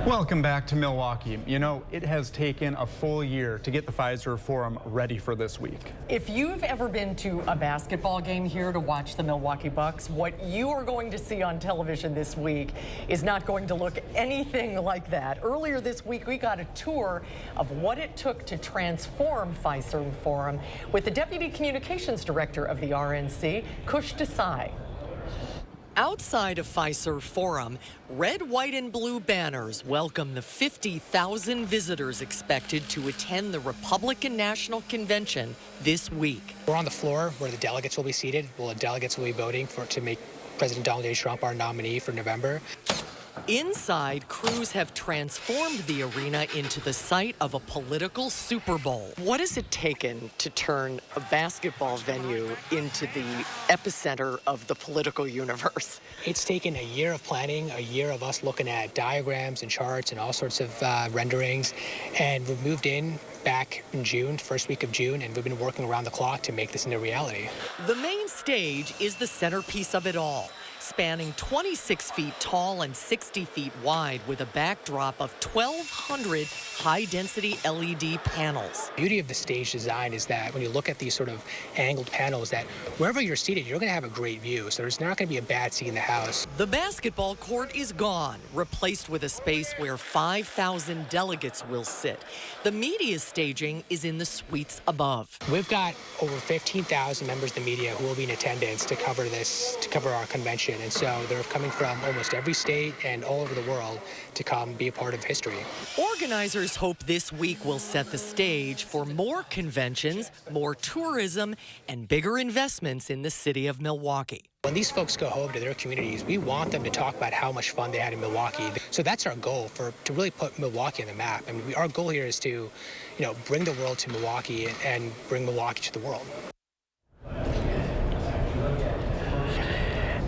Welcome back to Milwaukee. You know, it has taken a full year to get the Pfizer Forum ready for this week. If you've ever been to a basketball game here to watch the Milwaukee Bucks, what you are going to see on television this week is not going to look anything like that. Earlier this week, we got a tour of what it took to transform Pfizer Forum with the Deputy Communications Director of the RNC, Kush Desai. Outside of Pfizer Forum, red, white, and blue banners welcome the 50,000 visitors expected to attend the Republican National Convention this week. We're on the floor where the delegates will be seated. Well, the delegates will be voting to make President Donald J. Trump our nominee for November. Inside, crews have transformed the arena into the site of a political Super Bowl. What has it taken to turn a basketball venue into the epicenter of the political universe? It's taken a year of planning, a year of us looking at diagrams and charts and all sorts of renderings, and we moved in back in June, first week of June, and we've been working around the clock to make this into reality. The main stage is the centerpiece of it all, spanning 26 feet tall and 60 feet wide with a backdrop of 1,200 high-density LED panels. The beauty of the stage design is that when you look at these sort of angled panels, that wherever you're seated, you're going to have a great view, so there's not going to be a bad seat in the house. The basketball court is gone, replaced with a space where 5,000 delegates will sit. The media staging is in the suites above. We've got over 15,000 members of the media who will be in attendance to cover this, to cover our convention. And so they're coming from almost every state and all over the world to come be a part of history. Organizers hope this week will set the stage for more conventions, more tourism, and bigger investments in the city of Milwaukee. When these folks go home to their communities, we want them to talk about how much fun they had in Milwaukee. So that's our goal, to really put Milwaukee on the map. I mean, our goal here is to, bring the world to Milwaukee and bring Milwaukee to the world.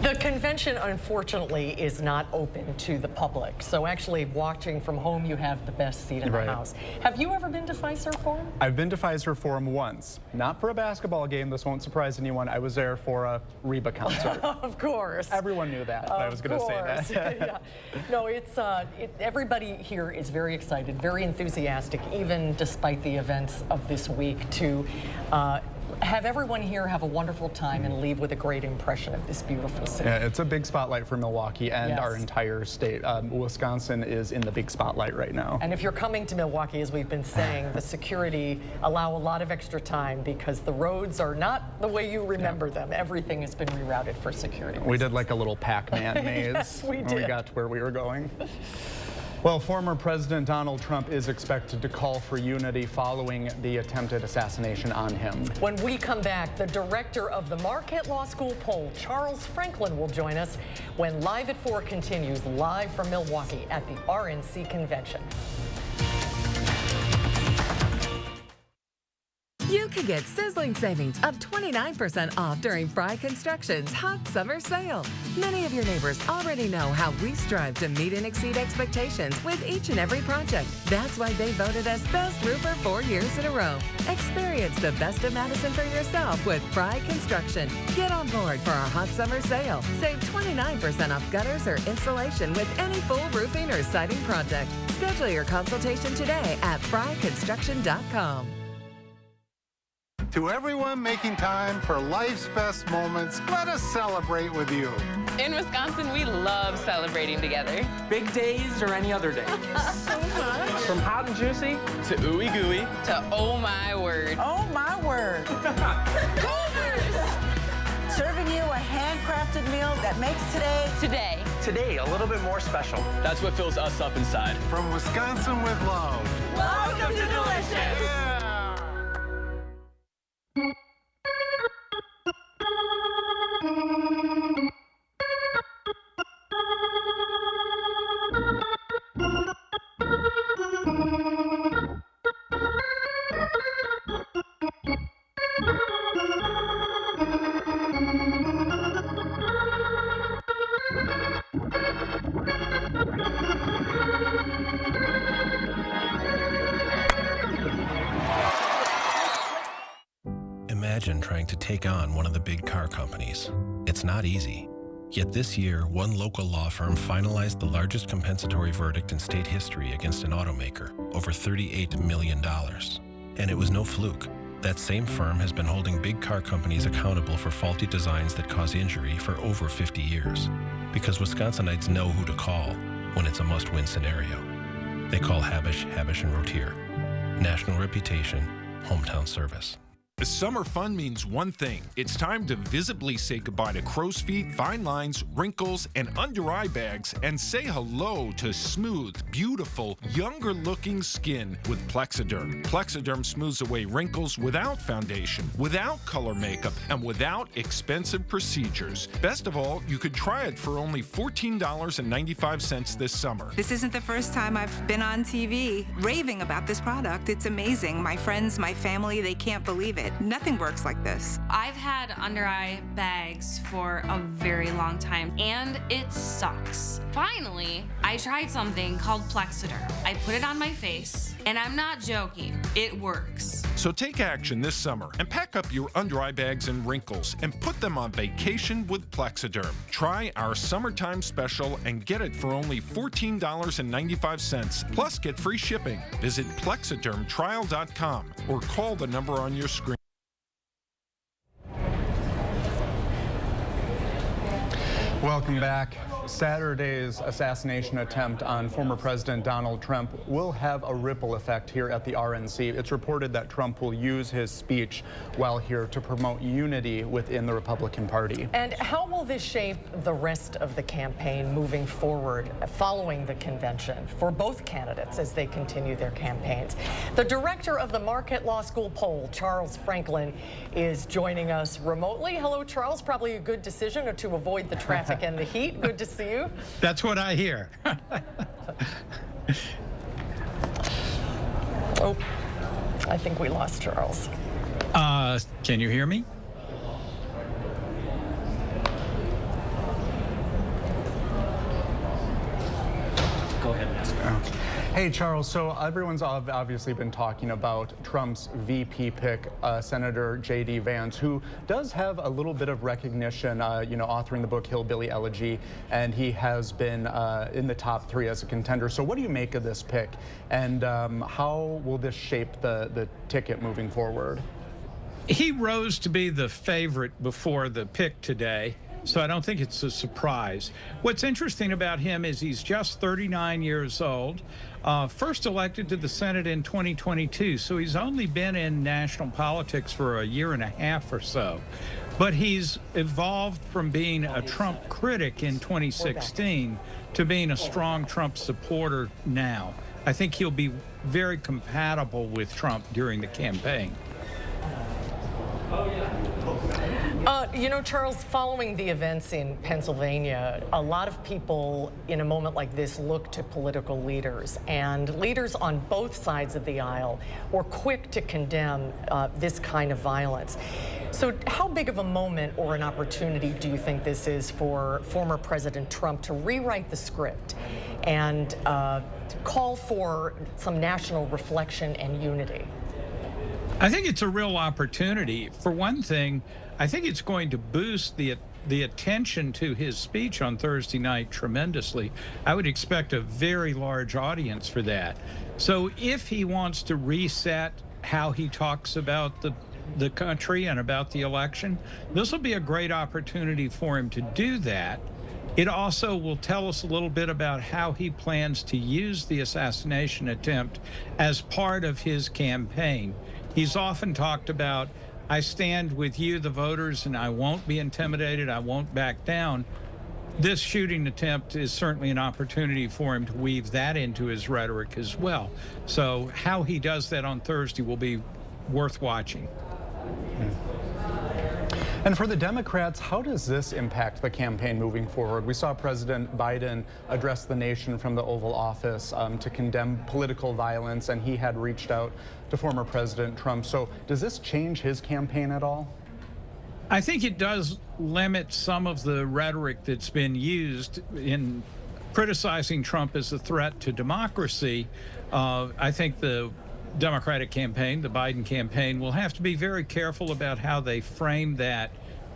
The convention, unfortunately, is not open to the public. So actually, watching from home, you have the best seat in the house. Have you ever been to Fiserv Forum? I've been to Fiserv Forum once. Not for a basketball game. This won't surprise anyone. I was there for a Reba concert. Of course. Everyone knew that. I was going to say that. Yeah. No, everybody here is very excited, very enthusiastic, even despite the events of this week, to have everyone here have a wonderful time and leave with a great impression of this beautiful city. Yeah, it's a big spotlight for Milwaukee and our entire state. Wisconsin is in the big spotlight right now. And if you're coming to Milwaukee, as we've been saying, the security allow a lot of extra time because the roads are not the way you remember them. Everything has been rerouted for security reasons. We did like a little Pac-Man maze yes, we did. when we got to where we were going. Well, former President Donald Trump is expected to call for unity following the attempted assassination on him. When we come back, the director of the Marquette Law School poll, Charles Franklin, will join us when Live at 4 continues live from Milwaukee at the RNC convention. You can get sizzling savings of 29% off during Fry Construction's hot summer sale. Many of your neighbors already know how we strive to meet and exceed expectations with each and every project. That's why they voted us Best Roofer 4 years in a row. Experience the best of Madison for yourself with Fry Construction. Get on board for our hot summer sale. Save 29% off gutters or insulation with any full roofing or siding project. Schedule your consultation today at fryconstruction.com. To everyone making time for life's best moments, let us celebrate with you. In Wisconsin, we love celebrating together. Big days or any other day. So much. From hot and juicy to ooey gooey to oh my word. Oh my word. Serving you a handcrafted meal that makes today a little bit more special. That's what fills us up inside. From Wisconsin with love. Welcome to Delicious. Yeah. Imagine trying to take on one of the big car companies. It's not easy. Yet this year, one local law firm finalized the largest compensatory verdict in state history against an automaker, over $38 million. And it was no fluke. That same firm has been holding big car companies accountable for faulty designs that cause injury for over 50 years. Because Wisconsinites know who to call when it's a must-win scenario. They call Habish, Habish & Rotier. National reputation, hometown service. Summer fun means one thing. It's time to visibly say goodbye to crow's feet, fine lines, wrinkles, and under-eye bags, and say hello to smooth, beautiful, younger-looking skin with Plexiderm. Plexiderm smooths away wrinkles without foundation, without color makeup, and without expensive procedures. Best of all, you could try it for only $14.95 this summer. This isn't the first time I've been on TV raving about this product. It's amazing. My friends, my family, they can't believe it. Nothing works like this. I've had under eye bags for a very long time, and it sucks. Finally, I tried something called Plexiderm. I put it on my face, and I'm not joking, it works. So take action this summer and pack up your under-eye bags and wrinkles and put them on vacation with Plexiderm. Try our summertime special and get it for only $14.95, plus get free shipping. Visit plexidermtrial.com or call the number on your screen. Welcome back. Saturday's assassination attempt on former President Donald Trump will have a ripple effect here at the RNC. It's reported that Trump will use his speech while here to promote unity within the Republican Party. And how will this shape the rest of the campaign moving forward following the convention for both candidates as they continue their campaigns? The director of the Marquette Law School poll, Charles Franklin, is joining us remotely. Hello, Charles. Probably a good decision to avoid the traffic and the heat. Good to see you. That's what I hear. Oh, I think we lost Charles. Can you hear me? Go ahead and ask. Hey, Charles, so everyone's obviously been talking about Trump's VP pick, Senator J.D. Vance, who does have a little bit of recognition, authoring the book Hillbilly Elegy, and he has been in the top 3 as a contender. So what do you make of this pick, and how will this shape the ticket moving forward? He rose to be the favorite before the pick today, so I don't think it's a surprise. What's interesting about him is he's just 39 years old, first elected to the Senate in 2022, so he's only been in national politics for a year and a half or so. But he's evolved from being a Trump critic in 2016 to being a strong Trump supporter now. I think he'll be very compatible with Trump during the campaign. Charles, following the events in Pennsylvania, a lot of people in a moment like this look to political leaders, and leaders on both sides of the aisle were quick to condemn this kind of violence. So how big of a moment or an opportunity do you think this is for former President Trump to rewrite the script and to call for some national reflection and unity? I think it's a real opportunity. For one thing, I think it's going to boost the attention to his speech on Thursday night tremendously. I would expect a very large audience for that. So if he wants to reset how he talks about the country and about the election, this will be a great opportunity for him to do that. It also will tell us a little bit about how he plans to use the assassination attempt as part of his campaign. He's often talked about, I stand with you, the voters, and I won't be intimidated, I won't back down. This shooting attempt is certainly an opportunity for him to weave that into his rhetoric as well. So how he does that on Thursday will be worth watching. And for the Democrats, how does this impact the campaign moving forward? We saw President Biden address the nation from the Oval Office to condemn political violence, and he had reached out to former President Trump. So does this change his campaign at all? I think it does limit some of the rhetoric that's been used in criticizing Trump as a threat to democracy. I think the Democratic campaign, the Biden campaign, will have to be very careful about how they frame that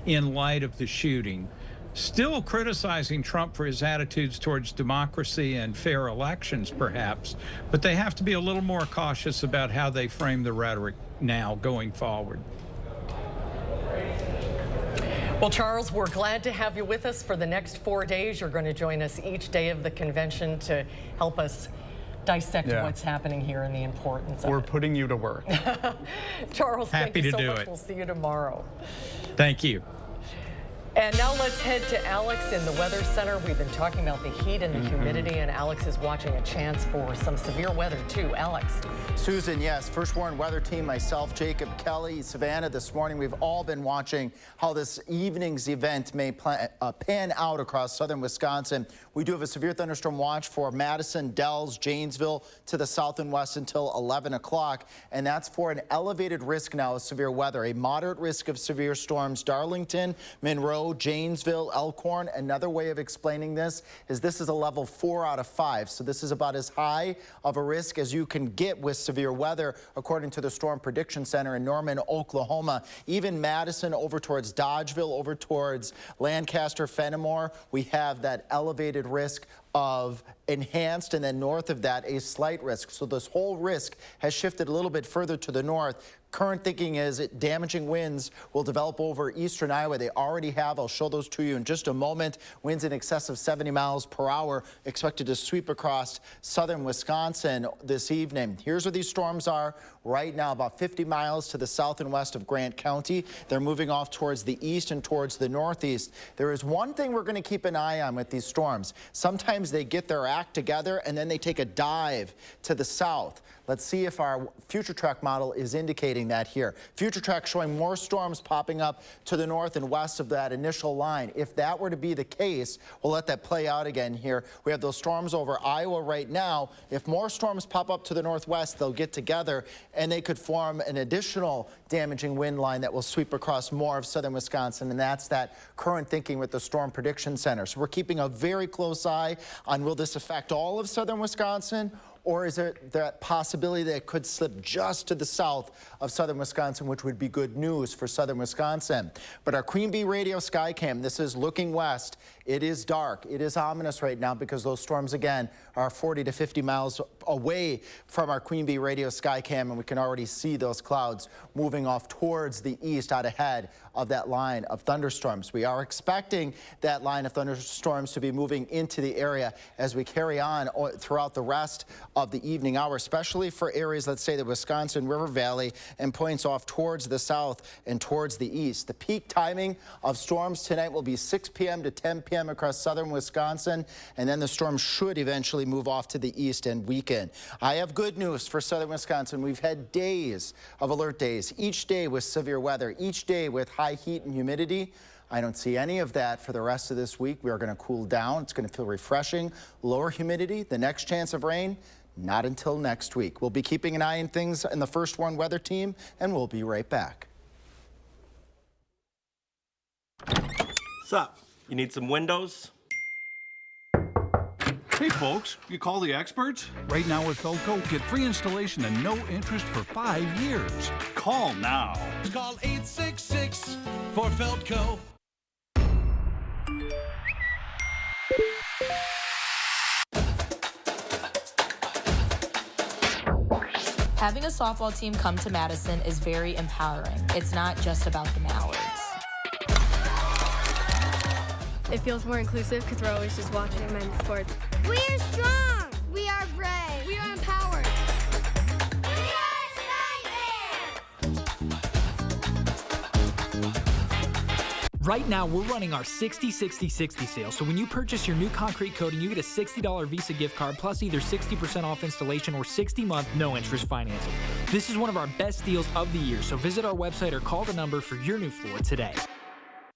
in light of the shooting. Still criticizing Trump for his attitudes towards democracy and fair elections, perhaps, but they have to be a little more cautious about how they frame the rhetoric now going forward. Well, Charles, we're glad to have you with us for the next 4 days. You're going to join us each day of the convention to help us dissect what's happening here and the importance of We're it. putting you to work. Charles, Happy thank you to so do much. it. We'll see you tomorrow. Thank you. And now let's head to Alex in the Weather Center. We've been talking about the heat and the humidity, and Alex is watching a chance for some severe weather too. Alex. Susan, yes, First Warn Weather Team, myself, Jacob, Kelly, Savannah, this morning we've all been watching how this evening's event may pan out across southern Wisconsin. We do have a severe thunderstorm watch for Madison, Dells, Janesville to the south and west until 11 o'clock, and that's for an elevated risk now of severe weather. A moderate risk of severe storms, Darlington, Monroe, Janesville, Elkhorn. Another way of explaining this is a level 4 out of 5. So this is about as high of a risk as you can get with severe weather, according to the Storm Prediction Center in Norman, Oklahoma. Even Madison over towards Dodgeville, over towards Lancaster, Fenimore, we have that elevated risk of enhanced, and then north of that, a slight risk. So this whole risk has shifted a little bit further to the north. Current thinking is damaging winds will develop over eastern Iowa. They already have. I'll show those to you in just a moment. Winds in excess of 70 miles per hour expected to sweep across southern Wisconsin this evening. Here's where these storms are right now, about 50 miles to the south and west of Grant County. They're moving off towards the east and towards the northeast. There is one thing we're going to keep an eye on with these storms. Sometimes they get their act together and then they take a dive to the south. Let's see if our future track model is indicating that here. Future track showing more storms popping up to the north and west of that initial line. If that were to be the case, we'll let that play out again here. We have those storms over Iowa right now. If more storms pop up to the northwest, they'll get together and they could form an additional damaging wind line that will sweep across more of southern Wisconsin, and that's that current thinking with the Storm Prediction Center. So we're keeping a very close eye on, will this affect all of southern Wisconsin, or is there that possibility that it could slip just to the south of southern Wisconsin, which would be good news for southern Wisconsin. But our Queen Bee Radio Skycam, this is looking west. It is dark. It is ominous right now because those storms, again, are 40 to 50 miles away from our Queen Bee Radio Skycam, and we can already see those clouds moving off towards the east out ahead of that line of thunderstorms. We are expecting that line of thunderstorms to be moving into the area as we carry on throughout the rest of the evening hour, especially for areas, let's say, the Wisconsin River Valley and points off towards the south and towards the east. The peak timing of storms tonight will be 6 p.m. to 10 p.m. across southern Wisconsin, and then the storm should eventually move off to the east and weaken. I have good news for southern Wisconsin. We've had days of alert days, each day with severe weather, each day with high heat and humidity. I don't see any of that for the rest of this week. We are going to cool down. It's going to feel refreshing, lower humidity. The next chance of rain, not until next week. We'll be keeping an eye on things in the First Warn Weather Team, and we'll be right back. What's up? You need some windows? Hey folks, you call the experts? Right now with Felco, get free installation and no interest for 5 years. Call now. Call 866 for Felco. Having a softball team come to Madison is very empowering. It's not just about the Mallards. It feels more inclusive because we're always just watching men's sports. We are strong. We are brave. We are empowered. Right now, we're running our 60-60-60 sale. So when you purchase your new concrete coating, you get a $60 Visa gift card plus either 60% off installation or 60-month no-interest financing. This is one of our best deals of the year, so visit our website or call the number for your new floor today.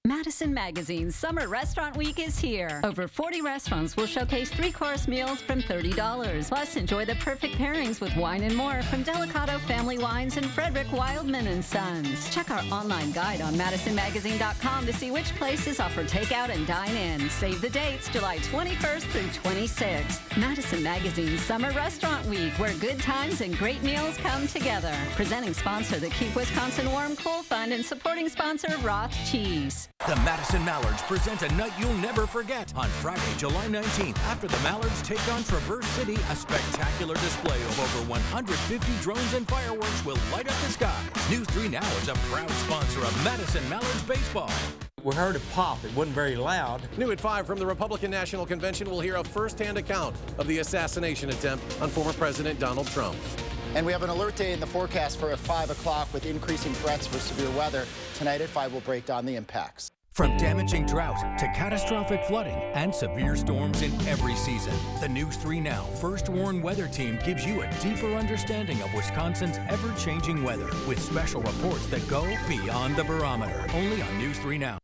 Madison Magazine's Summer Restaurant Week is here. Over 40 restaurants will showcase 3-course meals from $30. Plus, enjoy the perfect pairings with wine and more from Delicato Family Wines and Frederick Wildman & Sons. Check our online guide on MadisonMagazine.com to see which places offer takeout and dine-in. Save the dates, July 21st through 26th. Madison Magazine's Summer Restaurant Week, where good times and great meals come together. Presenting sponsor, the Keep Wisconsin Warm Cool Fund, and supporting sponsor, Roth Cheese. The Madison Mallards present a night you'll never forget. On Friday, July 19th, after the Mallards take on Traverse City, a spectacular display of over 150 drones and fireworks will light up the sky. News 3 Now is a proud sponsor of Madison Mallards Baseball. We heard it pop. It wasn't very loud. New at 5 from the Republican National Convention, we'll hear a first-hand account of the assassination attempt on former President Donald Trump. And we have an alert day in the forecast for at 5 o'clock with increasing threats for severe weather. Tonight at 5, we'll break down the impacts. From damaging drought to catastrophic flooding and severe storms in every season, the News 3 Now First Warn Weather Team gives you a deeper understanding of Wisconsin's ever-changing weather with special reports that go beyond the barometer. Only on News 3 Now.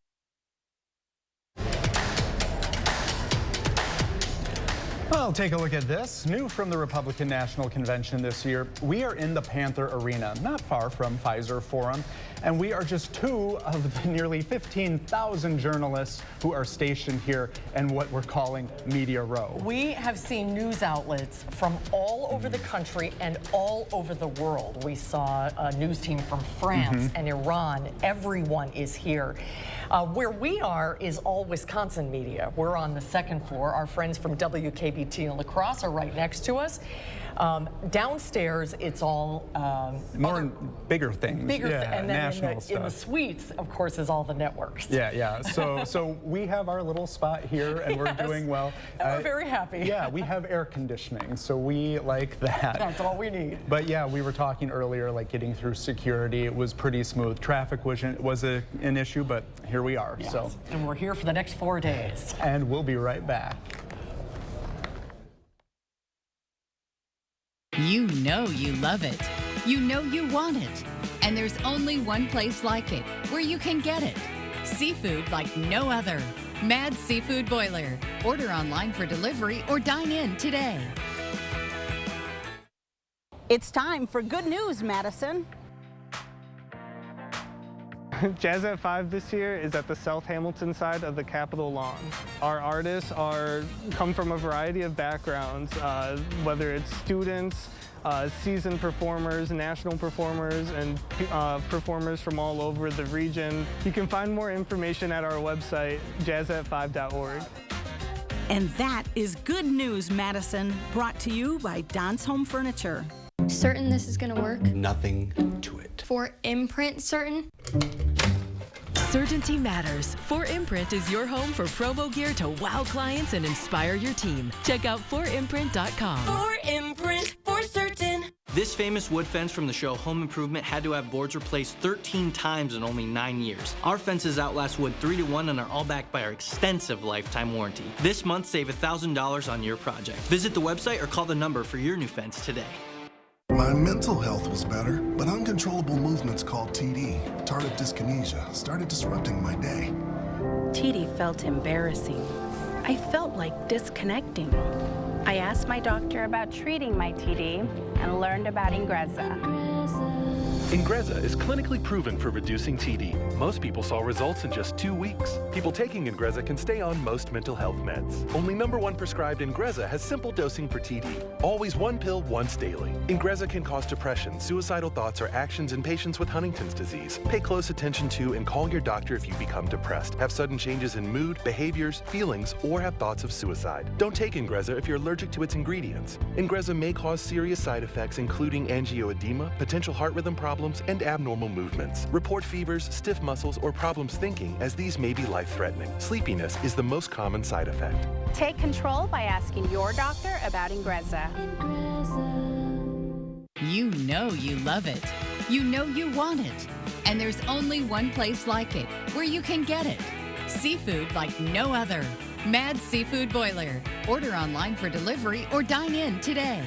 Well, take a look at this. New from the Republican National Convention this year, we are in the Panther Arena, not far from Pfizer Forum, and we are just 2 of the nearly 15,000 journalists who are stationed here in what we're calling Media Row. We have seen news outlets from all over the country and all over the world. We saw a news team from France and Iran. Everyone is here. Where we are is all Wisconsin media. We're on the 2nd floor. Our friends from WKBT and La Crosse are right next to us. Downstairs, it's all bigger things. And then national in the suites, of course, is all the networks. Yeah. So we have our little spot here, and we're doing well. And we're very happy. Yeah, we have air conditioning, so we like that. That's all we need. But yeah, we were talking earlier, like getting through security. It was pretty smooth. Traffic was an issue, but here we are. Yes. So. And we're here for the next 4 days. And we'll be right back. You know you love it. You know you want it. And there's only one place like it, where you can get it. Seafood like no other. Mad Seafood Boiler. Order online for delivery or dine in today. It's time for good news, Madison. Jazz at 5 this year is at the South Hamilton side of the Capitol lawn. Our artists come from a variety of backgrounds, whether it's students, seasoned performers, national performers, and performers from all over the region. You can find more information at our website, jazzat5.org. And that is Good News, Madison, brought to you by Don's Home Furniture. Certain this is gonna work? Nothing to it. For imprint certain? Certainty matters. 4imprint is your home for promo gear to wow clients and inspire your team. Check out 4imprint.com. 4imprint, for certain. This famous wood fence from the show Home Improvement had to have boards replaced 13 times in only 9 years. Our fences outlast wood 3 to 1 and are all backed by our extensive lifetime warranty. This month, save $1,000 on your project. Visit the website or call the number for your new fence today. My mental health was better, but uncontrollable movements called TD, tardive dyskinesia, started disrupting my day. TD felt embarrassing. I felt like disconnecting. I asked my doctor about treating my TD and learned about Ingrezza. Ingrezza is clinically proven for reducing TD. Most people saw results in just 2 weeks. People taking Ingrezza can stay on most mental health meds. Only #1 prescribed Ingrezza has simple dosing for TD. Always 1 pill once daily. Ingrezza can cause depression, suicidal thoughts, or actions in patients with Huntington's disease. Pay close attention to and call your doctor if you become depressed, have sudden changes in mood, behaviors, feelings, or have thoughts of suicide. Don't take Ingrezza if you're allergic to its ingredients. Ingrezza may cause serious side effects including angioedema, potential heart rhythm problems, and abnormal movements. Report fevers, stiff muscles, or problems thinking, as these may be life-threatening. Sleepiness is the most common side effect. Take control by asking your doctor about Ingrezza. You know you love it. You know you want it. And there's only one place like it, where you can get it. Seafood like no other. Mad Seafood Boiler. Order online for delivery or dine in today.